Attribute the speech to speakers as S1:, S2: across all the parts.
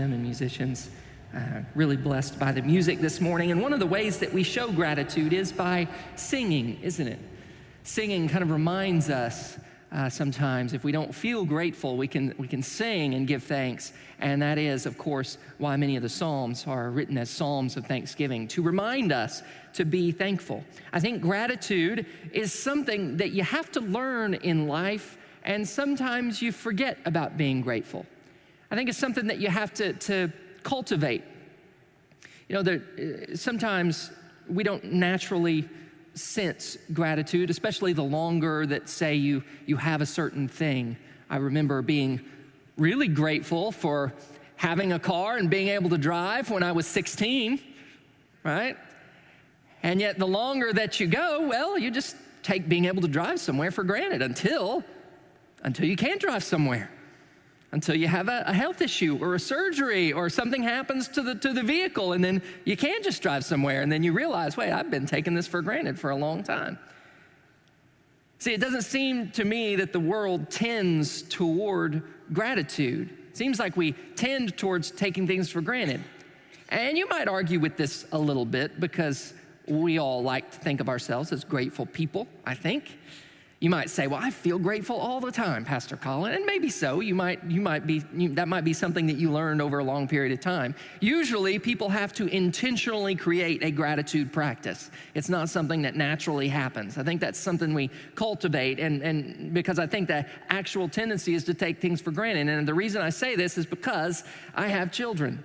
S1: and musicians. Really blessed by the music this morning. And one of the ways that we show gratitude is by singing, isn't it? Singing kind of reminds us sometimes if we don't feel grateful, we can sing and give thanks. And that is, of course, why many of the Psalms are written as Psalms of thanksgiving, to remind us to be thankful. I think gratitude is something that you have to learn in life, and sometimes you forget about being grateful. I think it's something that you have to cultivate. You know, sometimes we don't naturally sense gratitude, especially the longer that, say, you have a certain thing. I remember being really grateful for having a car and being able to drive when I was 16, right? And yet the longer that you go, well, you just take being able to drive somewhere for granted until you can't drive somewhere. Until you have a health issue or a surgery or something happens to the vehicle, and then you can't just drive somewhere, and then you realize, wait, I've been taking this for granted for a long time. See, it doesn't seem to me that the world tends toward gratitude. It seems like we tend towards taking things for granted. And you might argue with this a little bit because we all like to think of ourselves as grateful people, I think. You might say, well, I feel grateful all the time, Pastor Collin, and maybe so. That might be something that you learned over a long period of time. Usually, people have to intentionally create a gratitude practice. It's not something that naturally happens. I think that's something we cultivate, and because I think the actual tendency is to take things for granted. And the reason I say this is because I have children.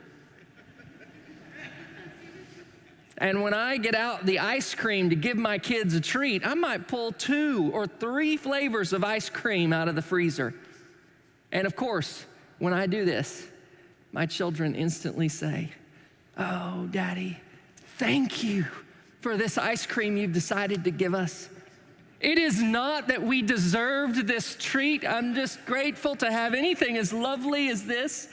S1: And when I get out the ice cream to give my kids a treat, I might pull 2 or 3 flavors of ice cream out of the freezer. And of course, when I do this, my children instantly say, "Oh, Daddy, thank you for this ice cream you've decided to give us. It is not that we deserved this treat. I'm just grateful to have anything as lovely as this.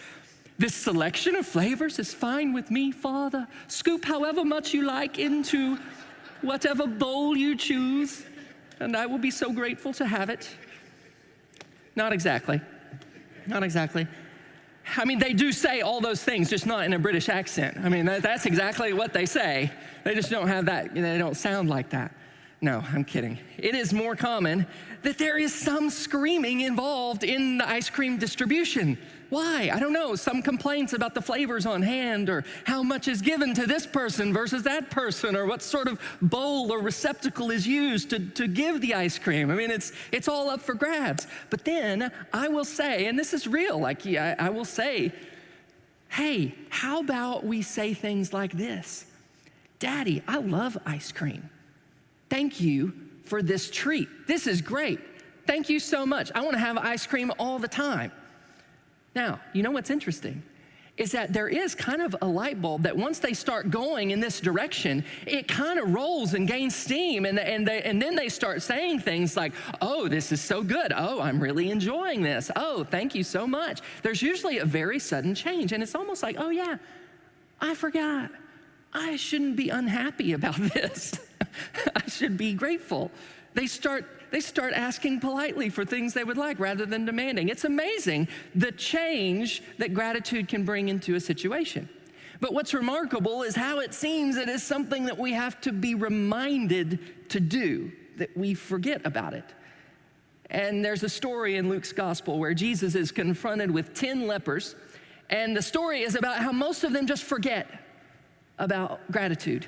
S1: This selection of flavors is fine with me, Father. Scoop however much you like into whatever bowl you choose, and I will be so grateful to have it." Not exactly. Not exactly. I mean, they do say all those things, just not in a British accent. I mean, that's exactly what they say. They just don't have that, they don't sound like that. No, I'm kidding. It is more common that there is some screaming involved in the ice cream distribution. Why? I don't know. Some complaints about the flavors on hand, or how much is given to this person versus that person, or what sort of bowl or receptacle is used to give the ice cream. I mean, it's all up for grabs. But then I will say, and this is real, I will say, hey, how about we say things like this? Daddy, I love ice cream. Thank you for this treat. This is great. Thank you so much. I want to have ice cream all the time. Now, you know what's interesting is that there is kind of a light bulb that once they start going in this direction, it kind of rolls and gains steam, and then they start saying things like, "Oh, this is so good. Oh, I'm really enjoying this. Oh, thank you so much." There's usually a very sudden change, and it's almost like, "Oh yeah, I forgot. I shouldn't be unhappy about this. I should be grateful." They start asking politely for things they would like rather than demanding. It's amazing the change that gratitude can bring into a situation. But what's remarkable is how it seems it is something that we have to be reminded to do, that we forget about it. And there's a story in Luke's gospel where Jesus is confronted with 10 lepers, and the story is about how most of them just forget about gratitude.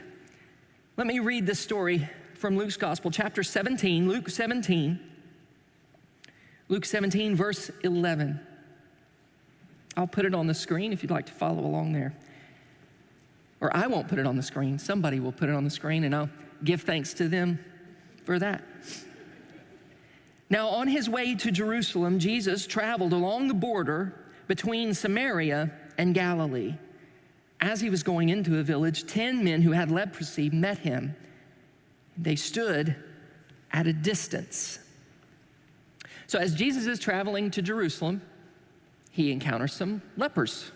S1: Let me read this story from Luke's gospel, chapter 17, Luke 17, verse 11. I'll put it on the screen if you'd like to follow along there. Or I won't put it on the screen. Somebody will put it on the screen, and I'll give thanks to them for that. Now, on his way to Jerusalem, Jesus traveled along the border between Samaria and Galilee. As he was going into a village, 10 men who had leprosy met him. They stood at a distance. So as Jesus is traveling to Jerusalem, he encounters some lepers.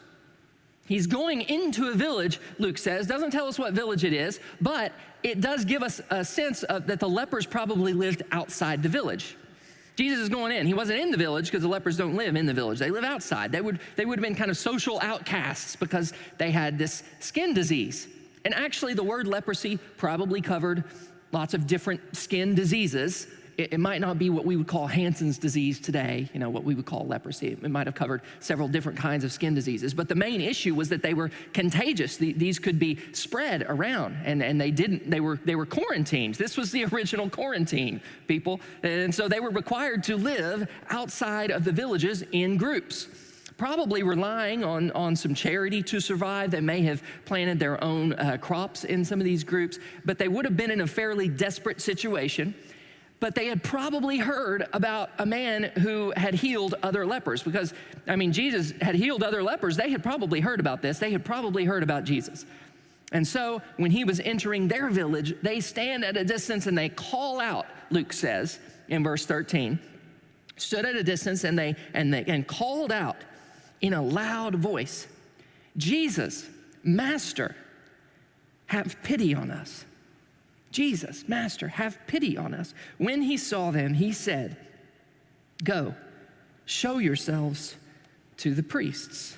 S1: He's going into a village, Luke says. Doesn't tell us what village it is, but it does give us a sense of that the lepers probably lived outside the village. Jesus is going in. He wasn't in the village because the lepers don't live in the village. They live outside. They would have been kind of social outcasts because they had this skin disease. And actually, the word leprosy probably covered lots of different skin diseases. It might not be what we would call Hansen's disease today, what we would call leprosy. It might have covered several different kinds of skin diseases. But the main issue was that they were contagious. These could be spread around, and they were quarantined. This was the original quarantine, people. And so they were required to live outside of the villages in groups, probably relying on some charity to survive. They may have planted their own crops in some of these groups, but they would have been in a fairly desperate situation. But they had probably heard about a man who had healed other lepers because, Jesus had healed other lepers. They had probably heard about this. They had probably heard about Jesus. And so when he was entering their village, they stand at a distance and they call out, Luke says in verse 13, stood at a distance and called out in a loud voice, Jesus, Master, have pity on us. Jesus, Master, have pity on us. When he saw them, he said, go, show yourselves to the priests.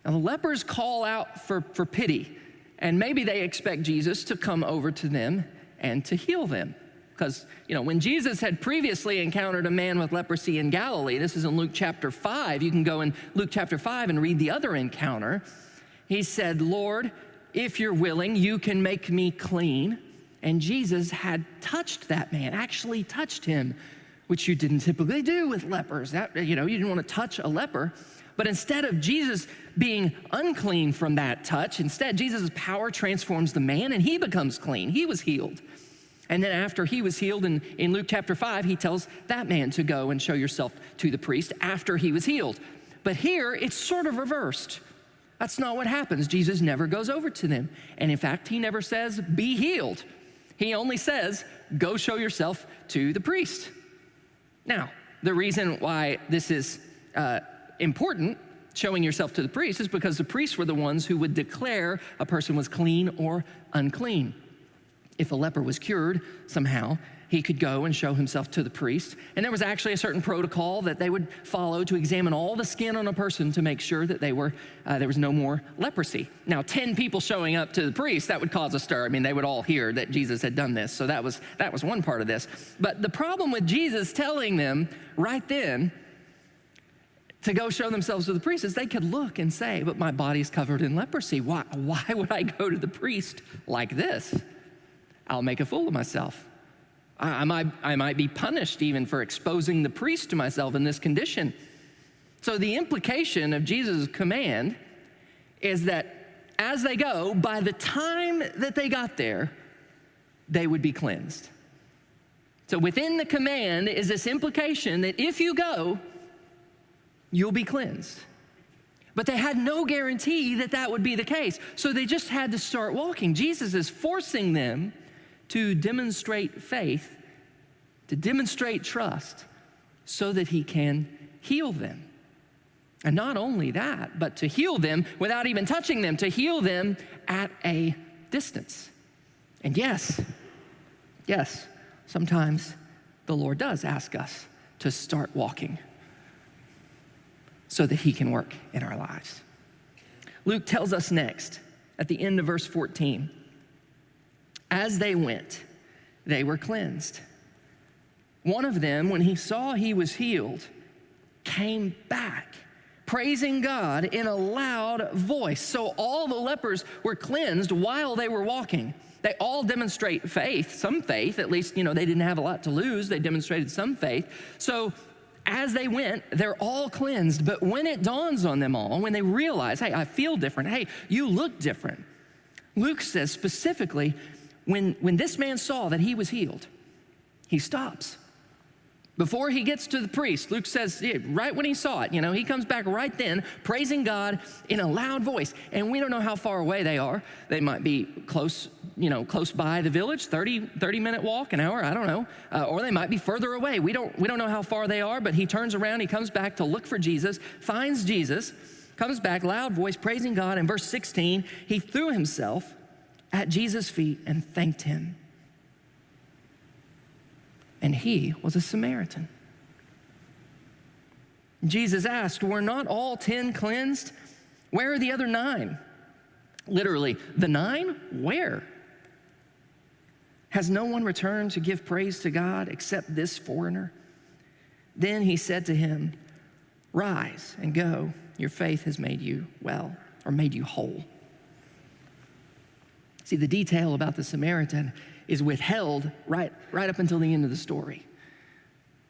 S1: Now, the lepers call out for pity, and maybe they expect Jesus to come over to them and to heal them. Because, when Jesus had previously encountered a man with leprosy in Galilee, this is in Luke chapter 5. You can go in Luke chapter 5 and read the other encounter. He said, Lord, if you're willing, you can make me clean. And Jesus had touched that man, actually touched him, which you didn't typically do with lepers. You didn't want to touch a leper. But instead of Jesus being unclean from that touch, instead Jesus' power transforms the man and he becomes clean. He was healed. And then after he was healed in Luke chapter 5, he tells that man to go and show yourself to the priest after he was healed. But here it's sort of reversed. That's not what happens. Jesus never goes over to them. And in fact, he never says, be healed. He only says, go show yourself to the priest. Now, the reason why this is important, showing yourself to the priest, is because the priests were the ones who would declare a person was clean or unclean. If a leper was cured somehow, he could go and show himself to the priest. And there was actually a certain protocol that they would follow to examine all the skin on a person to make sure that there was no more leprosy. Now, 10 people showing up to the priest, that would cause a stir. They would all hear that Jesus had done this. So that was one part of this. But the problem with Jesus telling them right then to go show themselves to the priest is they could look and say, but my body's covered in leprosy. Why would I go to the priest like this? I'll make a fool of myself. I might be punished even for exposing the priest to myself in this condition. So the implication of Jesus' command is that as they go, by the time that they got there, they would be cleansed. So within the command is this implication that if you go, you'll be cleansed. But they had no guarantee that that would be the case. So they just had to start walking. Jesus is forcing them to demonstrate faith, to demonstrate trust, so that he can heal them. And not only that, but to heal them without even touching them, to heal them at a distance. And yes, sometimes the Lord does ask us to start walking so that he can work in our lives. Luke tells us next, at the end of verse 14, as they went, they were cleansed. One of them, when he saw he was healed, came back, praising God in a loud voice. So all the lepers were cleansed while they were walking. They all demonstrate faith, some faith, at least, they didn't have a lot to lose. They demonstrated some faith. So as they went, they're all cleansed. But when it dawns on them all, when they realize, hey, I feel different. Hey, you look different. Luke says specifically, when this man saw that he was healed, he stops. Before he gets to the priest, Luke says, right when he saw it, he comes back right then, praising God in a loud voice. And we don't know how far away they are. They might be close by the village, 30-minute walk, an hour, I don't know. Or they might be further away. We don't know how far they are, but he turns around, he comes back to look for Jesus, finds Jesus, comes back, loud voice, praising God. In verse 16, he threw himself at Jesus' feet and thanked him. And he was a Samaritan. Jesus asked, were not all 10 cleansed? Where are the other 9? Literally, the 9? Where? Has no one returned to give praise to God except this foreigner? Then he said to him, rise and go. Your faith has made you well, or made you whole. See, the detail about the Samaritan is withheld right up until the end of the story.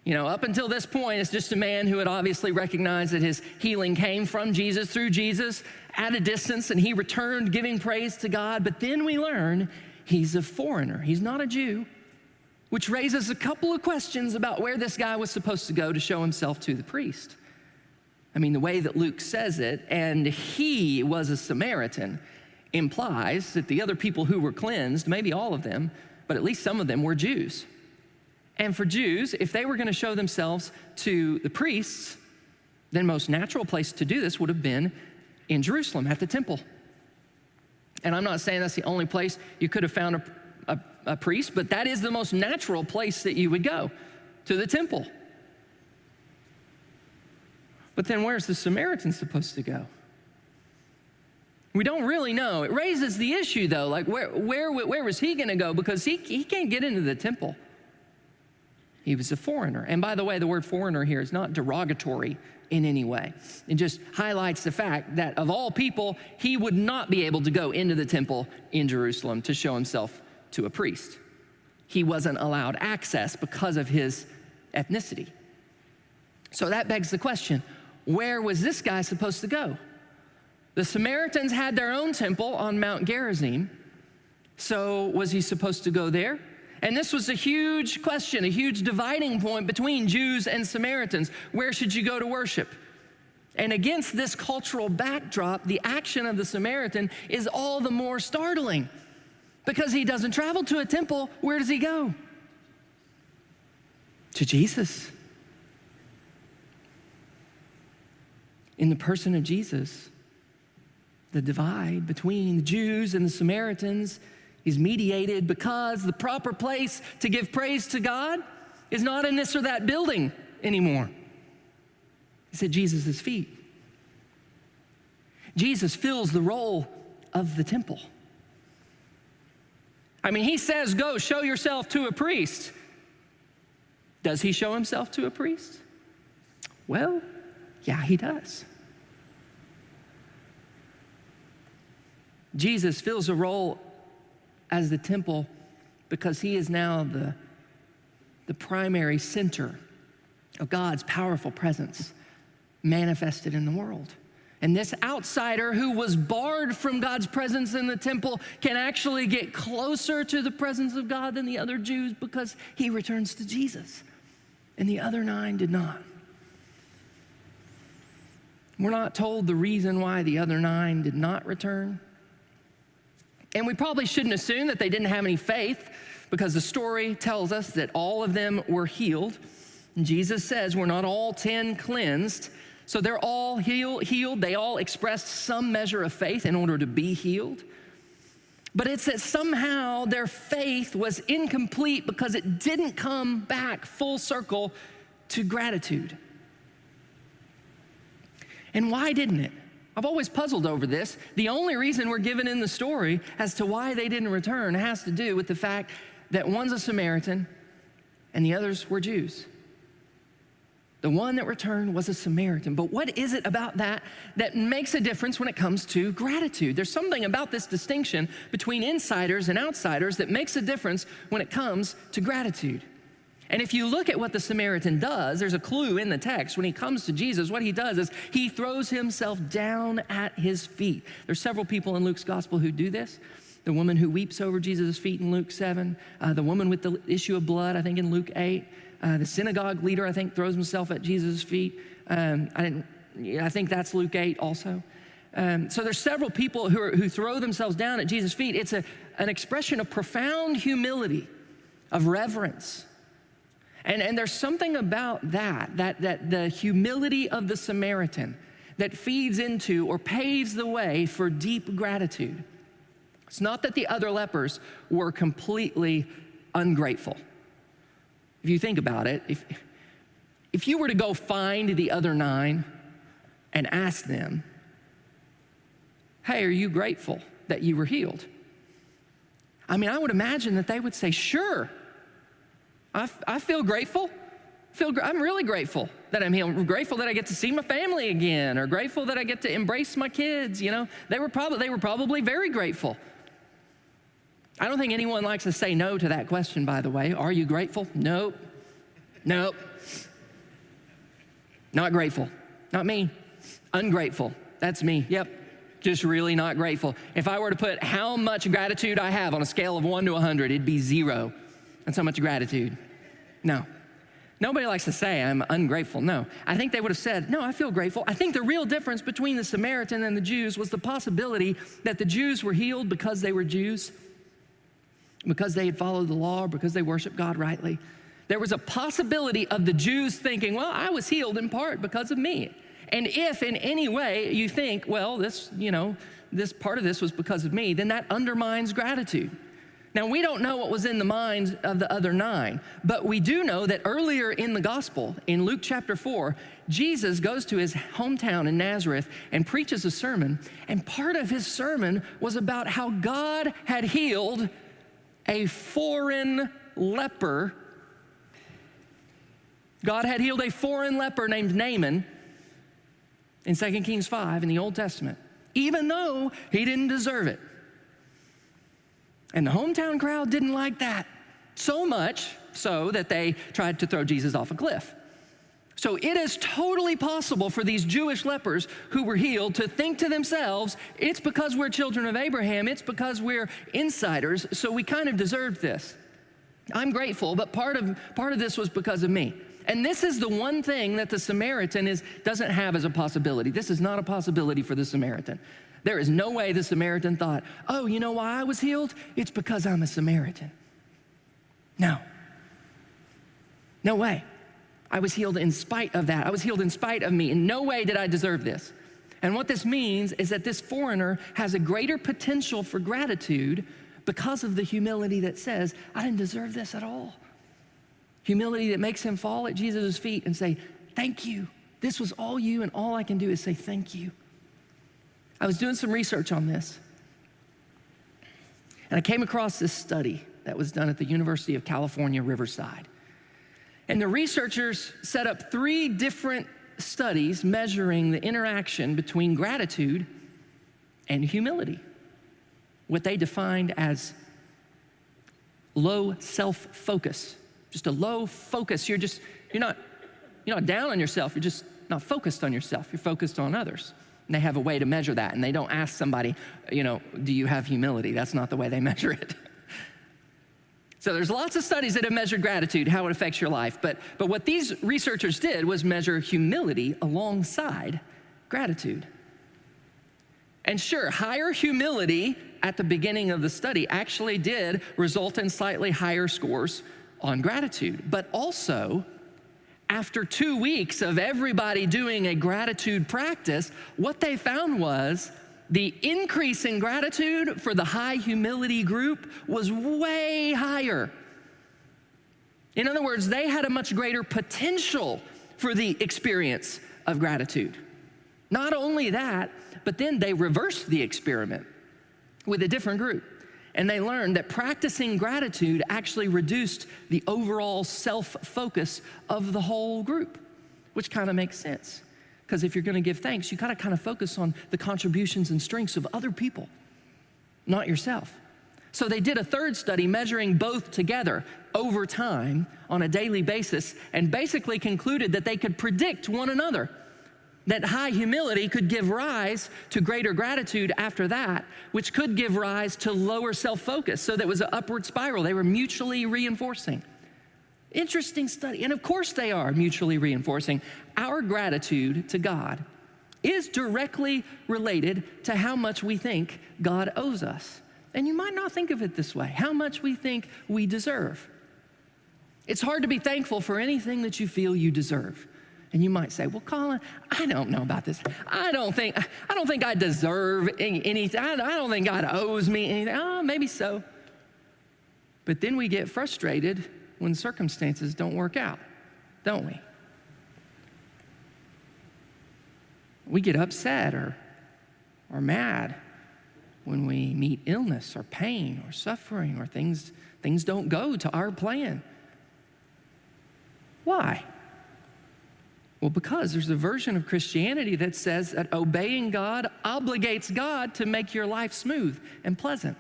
S1: You know, up until this point, it's just a man who had obviously recognized that his healing came from Jesus, through Jesus, at a distance, and he returned giving praise to God. But then we learn he's a foreigner. He's not a Jew, which raises a couple of questions about where this guy was supposed to go to show himself to the priest. I mean, the way that Luke says it, and he was a Samaritan, implies that the other people who were cleansed, maybe all of them, but at least some of them were Jews. And for Jews, if they were going to show themselves to the priests, then most natural place to do this would have been in Jerusalem at the temple. And I'm not saying that's the only place you could have found a priest, but that is the most natural place that you would go, to the temple. But then where's the Samaritan supposed to go? We don't really know. It raises the issue, though, like where was he going to go? Because he can't get into the temple. He was a foreigner. And by the way, the word foreigner here is not derogatory in any way. It just highlights the fact that of all people, he would not be able to go into the temple in Jerusalem to show himself to a priest. He wasn't allowed access because of his ethnicity. So that begs the question, where was this guy supposed to go? The Samaritans had their own temple on Mount Gerizim, so was he supposed to go there? And this was a huge question, a huge dividing point between Jews and Samaritans. Where should you go to worship? And against this cultural backdrop, the action of the Samaritan is all the more startling because he doesn't travel to a temple. Where does he go? To Jesus. In the person of Jesus, the divide between the Jews and the Samaritans is mediated because the proper place to give praise to God is not in this or that building anymore. It's at Jesus' feet. Jesus fills the role of the temple. I mean, he says, go show yourself to a priest. Does he show himself to a priest? Well, yeah, he does. Jesus fills a role as the temple because he is now the primary center of God's powerful presence manifested in the world. And this outsider who was barred from God's presence in the temple can actually get closer to the presence of God than the other Jews because he returns to Jesus. And the other 9 did not. We're not told the reason why the other 9 did not return. And we probably shouldn't assume that they didn't have any faith because the story tells us that all of them were healed. And Jesus says we're not all 10 cleansed. So they're all healed. They all expressed some measure of faith in order to be healed. But it's that somehow their faith was incomplete because it didn't come back full circle to gratitude. And why didn't it? I've always puzzled over this. The only reason we're given in the story as to why they didn't return has to do with the fact that one's a Samaritan and the others were Jews. The one that returned was a Samaritan. But what is it about that makes a difference when it comes to gratitude? There's something about this distinction between insiders and outsiders that makes a difference when it comes to gratitude. And if you look at what the Samaritan does, there's a clue in the text. When he comes to Jesus, what he does is he throws himself down at his feet. There's several people in Luke's gospel who do this. The woman who weeps over Jesus' feet in Luke 7. The woman with the issue of blood, I think in Luke 8. The synagogue leader, I think, throws himself at Jesus' feet. I think that's Luke 8 also. So there's several people who throw themselves down at Jesus' feet. It's an expression of profound humility, of reverence. And there's something about that the humility of the Samaritan that feeds into or paves the way for deep gratitude. It's not that the other lepers were completely ungrateful. If you think about it, If you were to go find the other 9 and ask them, hey, are you grateful that you were healed? I mean, I would imagine that they would say, sure, I feel grateful. I'm really grateful that I'm healed. I'm grateful that I get to see my family again, or grateful that I get to embrace my kids. You know, they were probably very grateful. I don't think anyone likes to say no to that question, by the way. Are you grateful? Nope. Not grateful. Not me. Ungrateful. That's me. Yep. Just really not grateful. If I were to put how much gratitude I have on a scale of 1 to 100, it'd be 0. That's how much gratitude. No. Nobody likes to say I'm ungrateful. No. I think they would have said, no, I feel grateful. I think the real difference between the Samaritan and the Jews was the possibility that the Jews were healed because they were Jews, because they had followed the law, or because they worshiped God rightly. There was a possibility of the Jews thinking, well, I was healed in part because of me. And if in any way you think, well, this part of this was because of me, then that undermines gratitude. Now, we don't know what was in the minds of the other 9, but we do know that earlier in the gospel, in Luke chapter 4, Jesus goes to his hometown in Nazareth and preaches a sermon, and part of his sermon was about how God had healed a foreign leper. God had healed a foreign leper named Naaman in 2 Kings 5 in the Old Testament, even though he didn't deserve it. And the hometown crowd didn't like that, so much so that they tried to throw Jesus off a cliff. So it is totally possible for these Jewish lepers who were healed to think to themselves, it's because we're children of Abraham, it's because we're insiders, so we kind of deserved this. I'm grateful, but part of this was because of me. And this is the one thing that the Samaritan doesn't have as a possibility. This is not a possibility for the Samaritan. There is no way the Samaritan thought, oh, you know why I was healed? It's because I'm a Samaritan. No. No way. I was healed in spite of that. I was healed in spite of me. In no way did I deserve this. And what this means is that this foreigner has a greater potential for gratitude because of the humility that says, I didn't deserve this at all. Humility that makes him fall at Jesus' feet and say, thank you. This was all you, and all I can do is say thank you. I was doing some research on this, and I came across this study that was done at the University of California, Riverside. And the researchers set up 3 different studies measuring the interaction between gratitude and humility, what they defined as low self-focus. Just a low focus. You're not down on yourself. You're just not focused on yourself. You're focused on others. And they have a way to measure that. And they don't ask somebody, do you have humility? That's not the way they measure it. So there's lots of studies that have measured gratitude, how it affects your life. But what these researchers did was measure humility alongside gratitude. And sure, higher humility at the beginning of the study actually did result in slightly higher scores on gratitude. But also, after 2 weeks of everybody doing a gratitude practice, what they found was the increase in gratitude for the high humility group was way higher. In other words, they had a much greater potential for the experience of gratitude. Not only that, but then they reversed the experiment with a different group. And they learned that practicing gratitude actually reduced the overall self-focus of the whole group, which kind of makes sense. Because if you're going to give thanks, you got to kind of focus on the contributions and strengths of other people, not yourself. So they did a 3rd study measuring both together over time on a daily basis, and basically concluded that they could predict one another, that high humility could give rise to greater gratitude after that, which could give rise to lower self-focus. So that was an upward spiral. They were mutually reinforcing. Interesting study. And of course they are mutually reinforcing. Our gratitude to God is directly related to how much we think God owes us. And you might not think of it this way, how much we think we deserve. It's hard to be thankful for anything that you feel you deserve. And you might say, well, Collin, I don't know about this. I don't think I deserve anything. I don't think God owes me anything. Oh, maybe so. But then we get frustrated when circumstances don't work out, don't we? We get upset or mad when we meet illness or pain or suffering or things don't go to our plan. Why? Well, because there's a version of Christianity that says that obeying God obligates God to make your life smooth and pleasant.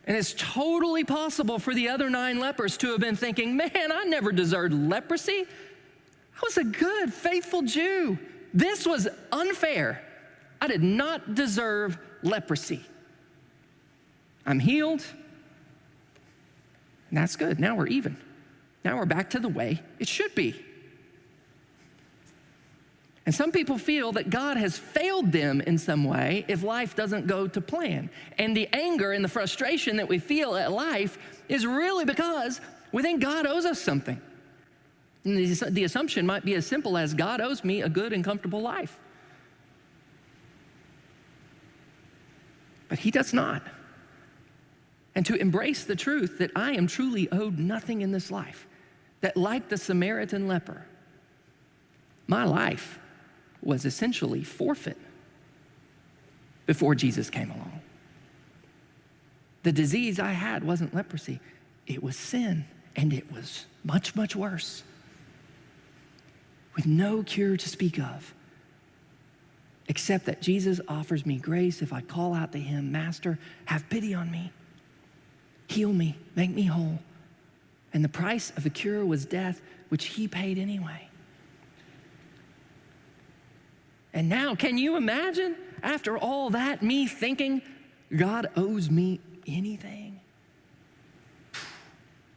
S1: And it's totally possible for the other 9 lepers to have been thinking, man, I never deserved leprosy. I was a good, faithful Jew. This was unfair. I did not deserve leprosy. I'm healed, and that's good. Now we're even. Now we're back to the way it should be. And some people feel that God has failed them in some way if life doesn't go to plan. And the anger and the frustration that we feel at life is really because we think God owes us something. And the assumption might be as simple as God owes me a good and comfortable life. But he does not. And to embrace the truth that I am truly owed nothing in this life, that like the Samaritan leper, my life was essentially forfeit before Jesus came along. The disease I had wasn't leprosy, it was sin, and it was much, much worse, with no cure to speak of, except that Jesus offers me grace if I call out to him, Master, have pity on me, heal me, make me whole. And the price of the cure was death, which he paid anyway. And now, can you imagine, after all that, me thinking God owes me anything?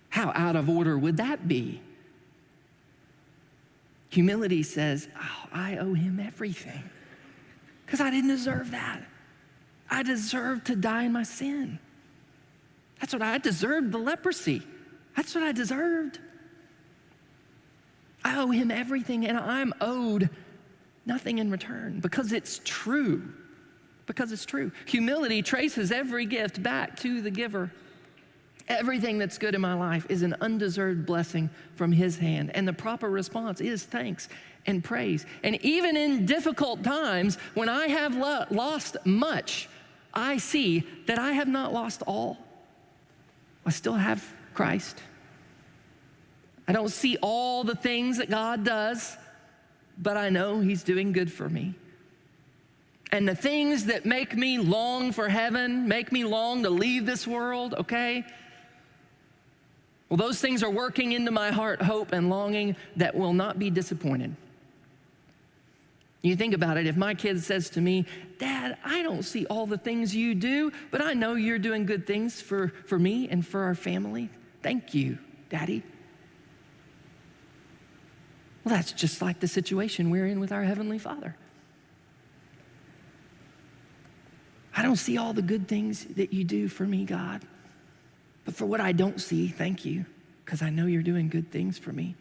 S1: How out of order would that be? Humility says, oh, I owe him everything because I didn't deserve that. I deserved to die in my sin. That's what I deserved, the leprosy. That's what I deserved. I owe him everything, and I'm owed nothing in return because it's true. Because it's true. Humility traces every gift back to the giver. Everything that's good in my life is an undeserved blessing from his hand. And the proper response is thanks and praise. And even in difficult times, when I have lost much, I see that I have not lost all. I still have Christ. I don't see all the things that God does, but I know he's doing good for me. And the things that make me long for heaven, make me long to leave this world, okay? Well, those things are working into my heart hope and longing that will not be disappointed. You think about it, if my kid says to me, Dad, I don't see all the things you do, but I know you're doing good things for me and for our family. Thank you, Daddy. Well, that's just like the situation we're in with our Heavenly Father. I don't see all the good things that you do for me, God. But for what I don't see, thank you, because I know you're doing good things for me.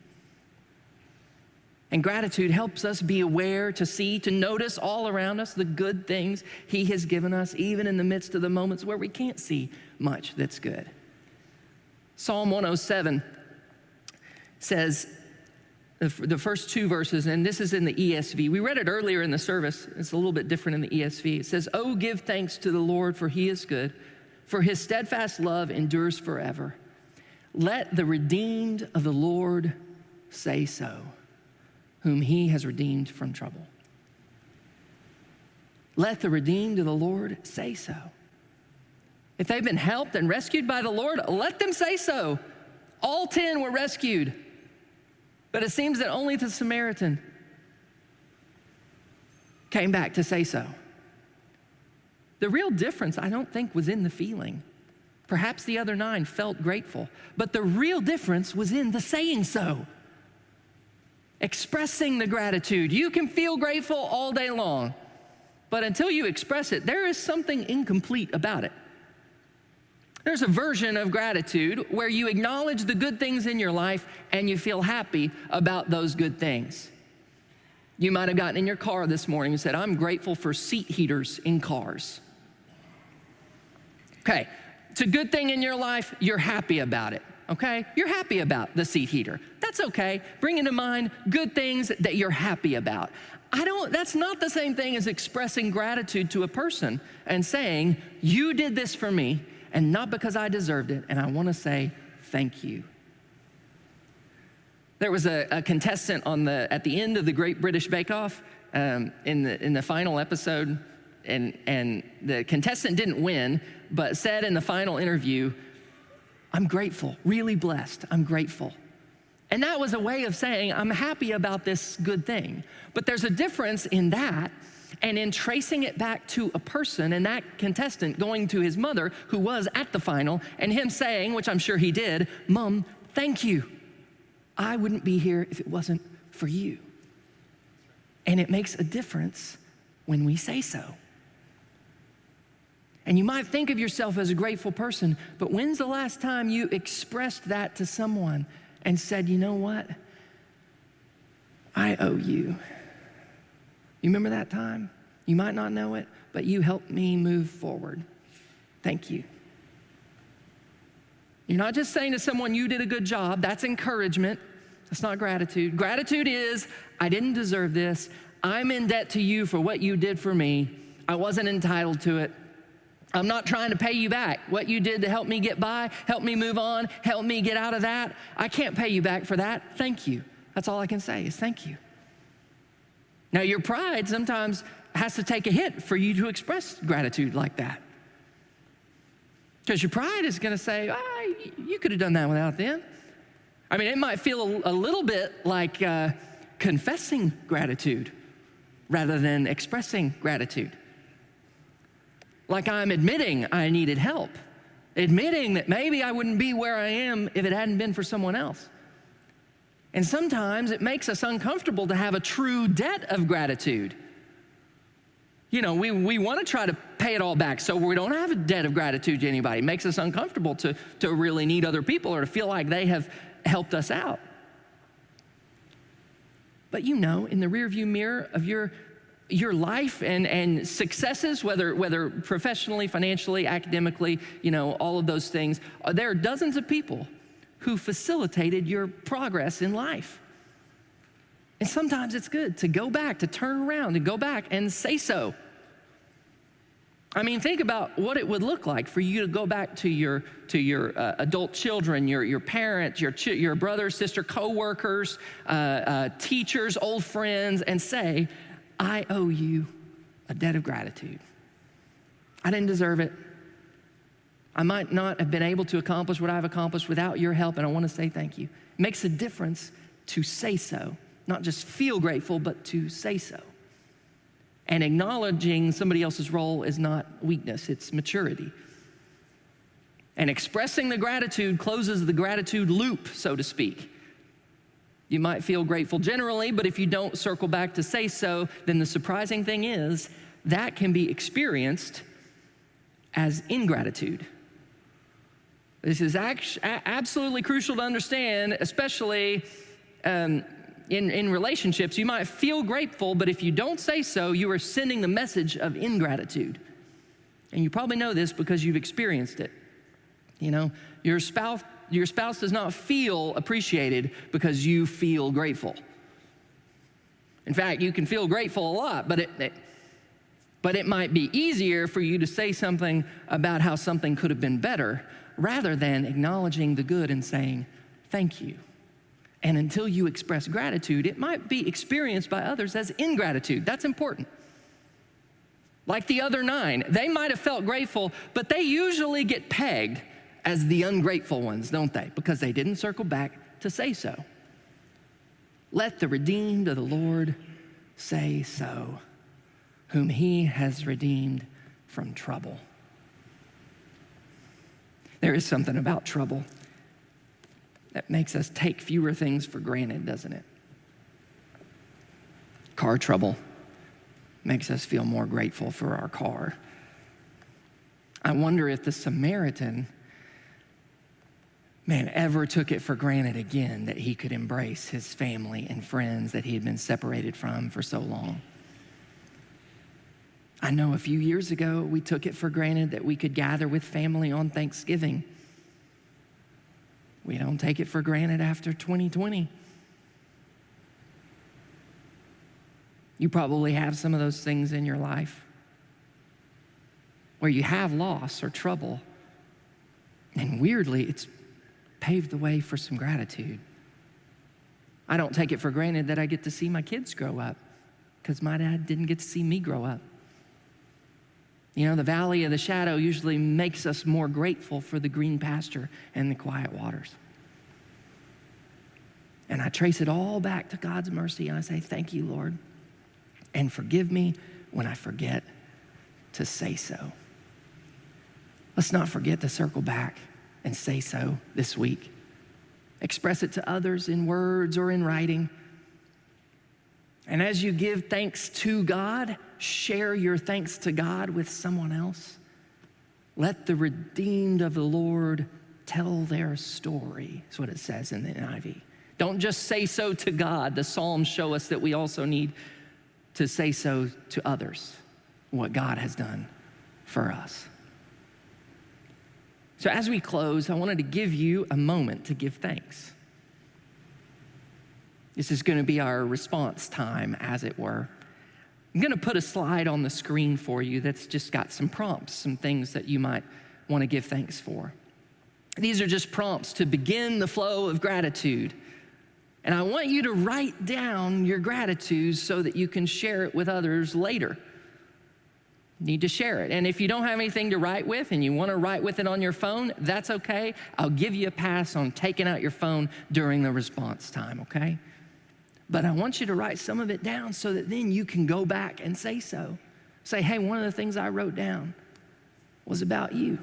S1: And gratitude helps us be aware, to see, to notice all around us the good things he has given us, even in the midst of the moments where we can't see much that's good. Psalm 107 says, the first 2 verses, and this is in the ESV. We read it earlier in the service. It's a little bit different in the ESV. It says, "Oh, give thanks to the Lord, for he is good, for his steadfast love endures forever. Let the redeemed of the Lord say so, whom he has redeemed from trouble." Let the redeemed of the Lord say so. If they've been helped and rescued by the Lord, let them say so. All 10 were rescued. But it seems that only the Samaritan came back to say so. The real difference, I don't think, was in the feeling. Perhaps the other 9 felt grateful, but the real difference was in the saying so. Expressing the gratitude. You can feel grateful all day long, but until you express it, there is something incomplete about it. There's a version of gratitude where you acknowledge the good things in your life and you feel happy about those good things. You might have gotten in your car this morning and said, I'm grateful for seat heaters in cars. Okay, it's a good thing in your life, you're happy about it, okay? You're happy about the seat heater. That's okay. Bring into mind good things that you're happy about. That's not the same thing as expressing gratitude to a person and saying, you did this for me, and not because I deserved it, and I want to say thank you. There was a contestant at the end of the Great British Bake Off in the final episode, and the contestant didn't win, but said in the final interview, I'm grateful, really blessed, I'm grateful. And that was a way of saying, I'm happy about this good thing. But there's a difference in that and in tracing it back to a person, and that contestant going to his mother who was at the final, and him saying, which I'm sure he did, Mom, thank you. I wouldn't be here if it wasn't for you. And it makes a difference when we say so. And you might think of yourself as a grateful person, but when's the last time you expressed that to someone and said, you know what? I owe you. You remember that time? You might not know it, but you helped me move forward. Thank you. You're not just saying to someone, you did a good job. That's encouragement. That's not gratitude. Gratitude is, I didn't deserve this. I'm in debt to you for what you did for me. I wasn't entitled to it. I'm not trying to pay you back. What you did to help me get by, help me move on, help me get out of that, I can't pay you back for that. Thank you. That's all I can say is thank you. Now, your pride sometimes has to take a hit for you to express gratitude like that. Because your pride is going to say, you could have done that without them. I mean, it might feel a little bit like confessing gratitude rather than expressing gratitude. Like I'm admitting I needed help, admitting that maybe I wouldn't be where I am if it hadn't been for someone else. And sometimes it makes us uncomfortable to have a true debt of gratitude. You know, we want to try to pay it all back so we don't have a debt of gratitude to anybody. It makes us uncomfortable to really need other people or to feel like they have helped us out. But you know, in the rearview mirror of your life and successes, whether professionally, financially, academically, you know, all of those things, there are dozens of people who facilitated your progress in life. And sometimes it's good to go back, to turn around and go back and say so. I mean, think about what it would look like for you to go back to your adult children, your parents, your brother, sister, coworkers, teachers, old friends, and say, I owe you a debt of gratitude. I didn't deserve it. I might not have been able to accomplish what I've accomplished without your help, and I want to say thank you. It makes a difference to say so, not just feel grateful, but to say so. And acknowledging somebody else's role is not weakness, it's maturity. And expressing the gratitude closes the gratitude loop, so to speak. You might feel grateful generally, but if you don't circle back to say so, then the surprising thing is that can be experienced as ingratitude. This is absolutely crucial to understand, especially in relationships. You might feel grateful, but if you don't say so, you are sending the message of ingratitude. And you probably know this because you've experienced it. You know, your spouse does not feel appreciated because you feel grateful. In fact, you can feel grateful a lot, but it might be easier for you to say something about how something could have been better rather than acknowledging the good and saying, thank you. And until you express gratitude, it might be experienced by others as ingratitude. That's important. Like the other 9, they might have felt grateful, but they usually get pegged as the ungrateful ones, don't they? Because they didn't circle back to say so. Let the redeemed of the Lord say so, whom he has redeemed from trouble. There is something about trouble that makes us take fewer things for granted, doesn't it? Car trouble makes us feel more grateful for our car. I wonder if the Samaritan, ever took it for granted again that he could embrace his family and friends that he had been separated from for so long. I know a few years ago, we took it for granted that we could gather with family on Thanksgiving. We don't take it for granted after 2020. You probably have some of those things in your life where you have loss or trouble. And weirdly, it's paved the way for some gratitude. I don't take it for granted that I get to see my kids grow up because my dad didn't get to see me grow up. You know, the valley of the shadow usually makes us more grateful for the green pasture and the quiet waters. And I trace it all back to God's mercy, and I say, thank you, Lord, and forgive me when I forget to say so. Let's not forget to circle back and say so this week. Express it to others in words or in writing. And as you give thanks to God, share your thanks to God with someone else. Let the redeemed of the Lord tell their story. That's what it says in the NIV. Don't just say so to God. The Psalms show us that we also need to say so to others, what God has done for us. So as we close, I wanted to give you a moment to give thanks. This is going to be our response time, as it were. I'm going to put a slide on the screen for you that's just got some prompts, some things that you might want to give thanks for. These are just prompts to begin the flow of gratitude. And I want you to write down your gratitude so that you can share it with others later. You need to share it. And if you don't have anything to write with and you want to write with it on your phone, that's okay. I'll give you a pass on taking out your phone during the response time, okay? But I want you to write some of it down so that then you can go back and say so. Say, hey, one of the things I wrote down was about you.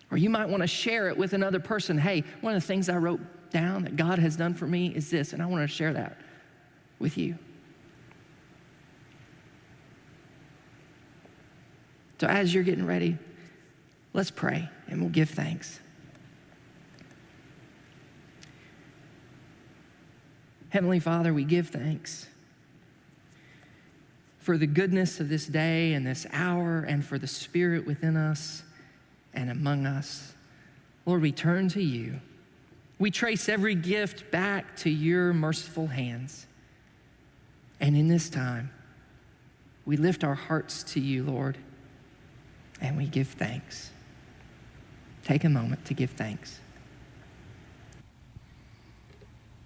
S1: Or you might want to share it with another person. Hey, one of the things I wrote down that God has done for me is this, and I want to share that with you. So as you're getting ready, let's pray and we'll give thanks. Heavenly Father, we give thanks for the goodness of this day and this hour and for the Spirit within us and among us. Lord, we turn to you. We trace every gift back to your merciful hands. And in this time, we lift our hearts to you, Lord, and we give thanks. Take a moment to give thanks.